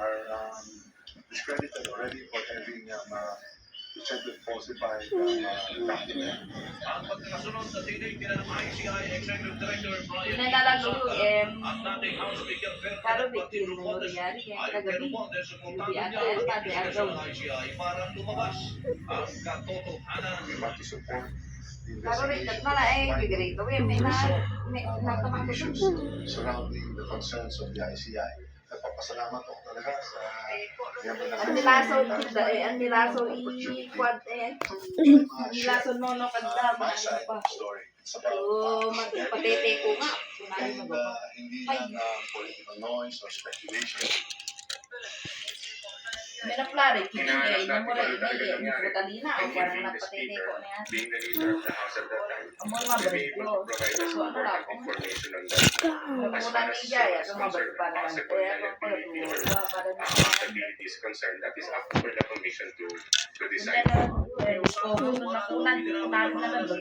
are discredited already for having said to falsify document. Ang pagkakasunod sa tinig nila ng ICI Executive Director Brian Pinalalago at dating House Speaker Claro, Ferdinand Martin Vicky, Romualdez nangyari yan. ay Kagabi. pinumonte suportado Hindi niya ata yan, ang pati investigasyon ng agaw. ICI para lumabas ang katotohanan. We want to support the Claro, Rick, investigation. at mala eh, bigreto. May nagtamang The ko issues surrounding the concerns of the ICI. Nagpapasalamat ako talaga sa member ng ang nilaso, ang nilaso i-quad eh. Ang nilaso nono kada, my ano side pa. of the story. It's about So, patete ko nga. Kunahin and mo ba? hindi lang political noise or speculation. May na-plari, kinigay, namura, inay, butalina, o parang napatete ko niya. Being the leader of the house at that time, Amo nga to be able bariglo. to provide us So, ano lang, important information on that. As Nagmuna far ni as Jaya, is kung mabalik concerned, pa naman. possible Kaya kung liability or pagkuha, parang accountability is concerned, that is up for the commission to hindi decide. na, nakunan, namin na lang.